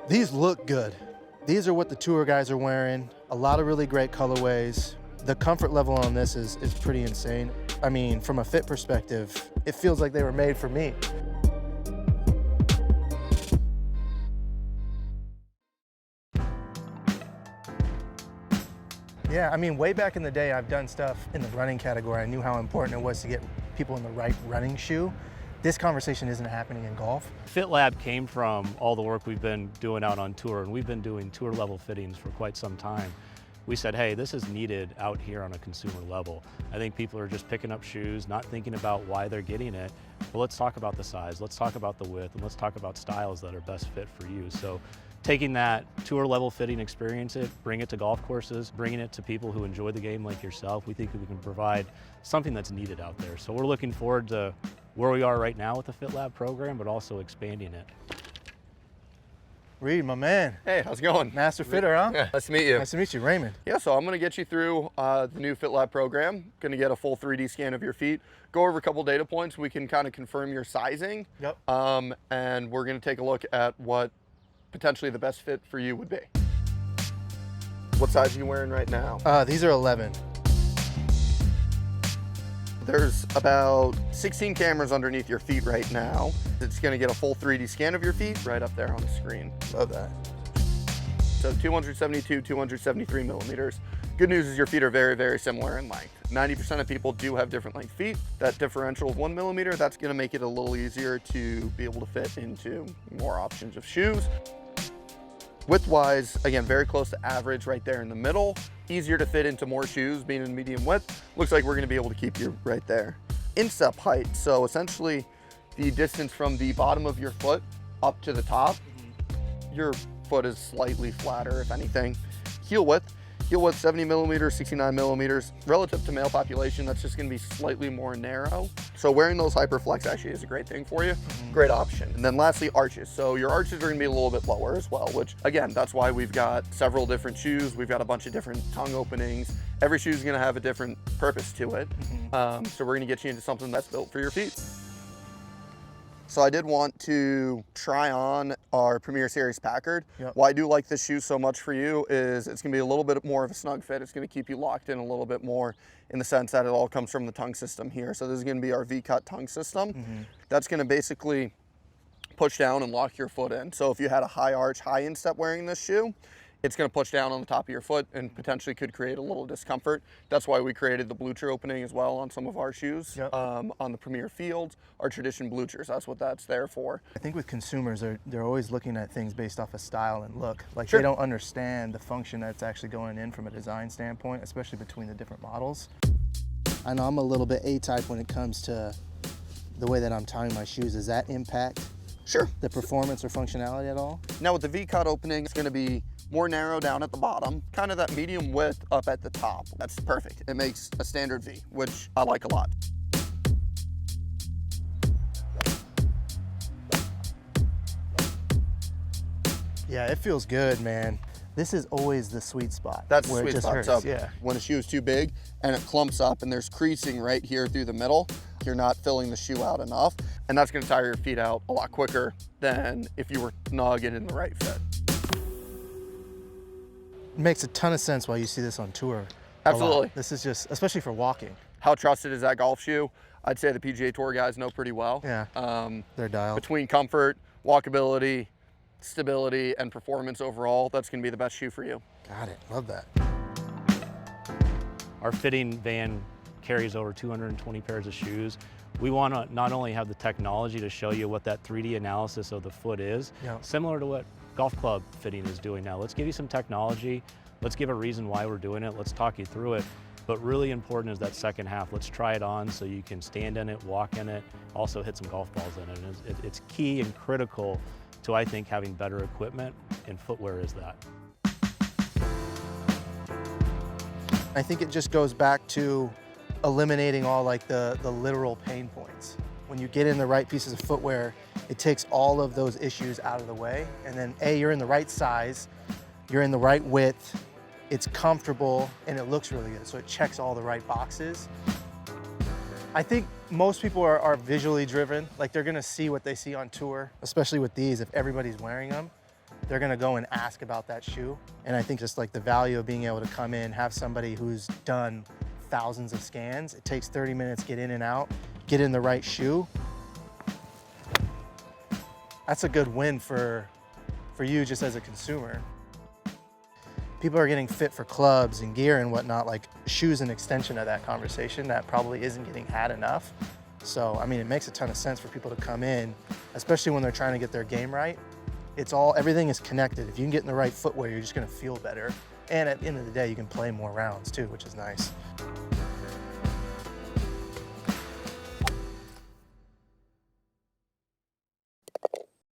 These look good. These are what the tour guys are wearing. A lot of really great colorways. The comfort level on this is pretty insane. I mean, from a fit perspective, it feels like they were made for me. Yeah, I mean, way back in the day, I've done stuff in the running category. I knew how important it was to get people in the right running shoe. This conversation isn't happening in golf. FitLAB came from all the work we've been doing out on tour, and we've been doing tour level fittings for quite some time. We said, hey, this is needed out here on a consumer level. I think people are just picking up shoes, not thinking about why they're getting it. Well, let's talk about the size, let's talk about the width, and let's talk about styles that are best fit for you. So taking that tour level fitting experience, bring it to golf courses, bringing it to people who enjoy the game like yourself, we think we can provide something that's needed out there. So we're looking forward to where we are right now with the FitLAB program, but also expanding it. Reed, my man. Hey, how's it going? Master fitter, huh? Yeah, nice to meet you. Nice to meet you, Raymond. Yeah, so I'm gonna get you through the new FitLAB program. Gonna get a full 3D scan of your feet, go over a couple data points. We can kind of confirm your sizing. Yep. And we're gonna take a look at what potentially the best fit for you would be. What size are you wearing right now? These are 11. There's about 16 cameras underneath your feet right now. It's gonna get a full 3D scan of your feet right up there on the screen. Love that. So 272, 273 millimeters. Good news is your feet are very, very similar in length. 90% of people do have different length feet. That differential of 1 millimeter, that's gonna make it a little easier to be able to fit into more options of shoes. Width-wise, again, very close to average right there in the middle. Easier to fit into more shoes, being in medium width. Looks like we're gonna be able to keep you right there. Instep height, so essentially the distance from the bottom of your foot up to the top. Your foot is slightly flatter, if anything. Heel width 70 millimeters, 69 millimeters. Relative to male population, that's just gonna be slightly more narrow. So wearing those Hyperflex actually is a great thing for you. Great option. And then lastly, arches. So your arches are gonna be a little bit lower as well, which again, that's why we've got several different shoes. We've got a bunch of different tongue openings. Every shoe is gonna have a different purpose to it. So we're gonna get you into something that's built for your feet. So I did want to try on our Premier Series Packard. Yep. Why I do like this shoe so much for you is it's gonna be a little bit more of a snug fit. It's gonna keep you locked in a little bit more in the sense that it all comes from the tongue system here. So this is gonna be our V-cut tongue system. That's gonna basically push down and lock your foot in. So if you had a high arch, high instep wearing this shoe, it's gonna push down on the top of your foot and potentially could create a little discomfort. That's why we created the blucher opening as well on some of our shoes. Yep. On the Premier Fields, our Tradition Bluchers, that's what that's there for. I think with consumers, they're always looking at things based off of style and look. Like Sure. they don't understand the function that's actually going in from a design standpoint, especially between the different models. I know I'm a little bit A-type when it comes to the way that I'm tying my shoes. Does that impact Sure. the performance or functionality at all? Now with the V-cut opening, it's gonna be more narrow down at the bottom, kind of that medium width up at the top. That's perfect. It makes a standard V, which I like a lot. Yeah, it feels good, man. This is always the sweet spot. That's the where sweet it just spot. hurts. So Yeah. when a shoe is too big and it clumps up and there's creasing right here through the middle, you're not filling the shoe out enough. And that's gonna tire your feet out a lot quicker than if you were snug and in the right fit. It makes a ton of sense why you see this on tour. a lot. Absolutely. This is just, especially for walking. How trusted is that golf shoe? I'd say the PGA Tour guys know pretty well. Yeah, they're dialed. Between comfort, walkability, stability, and performance overall, that's gonna be the best shoe for you. Got it, love that. Our fitting van carries over 220 pairs of shoes. We want to not only have the technology to show you what that 3D analysis of the foot is, Yeah. similar to what golf club fitting is doing now. Let's give you some technology. Let's give a reason why we're doing it. Let's talk you through it. But really important is that second half. Let's try it on so you can stand in it, walk in it, also hit some golf balls in it. And it's key and critical to, I think, having better equipment, and footwear is that. I think it just goes back to eliminating all like the literal pain points. When you get in the right pieces of footwear, it takes all of those issues out of the way. And then A, you're in the right size, you're in the right width, it's comfortable, and it looks really good. So it checks all the right boxes. I think most people are visually driven. Like they're gonna see what they see on tour, especially with these, if everybody's wearing them. they're gonna go and ask about that shoe. And I think just like the value of being able to come in, have somebody who's done thousands of scans, it takes 30 minutes, get in and out, get in the right shoe. That's a good win for you just as a consumer. People are getting fit for clubs and gear and whatnot, like shoes an extension of that conversation that probably isn't getting had enough. So, I mean, it makes a ton of sense for people to come in, especially when they're trying to get their game right. Everything is connected. If you can get in the right footwear, you're just gonna feel better. And at the end of the day, you can play more rounds too, which is nice.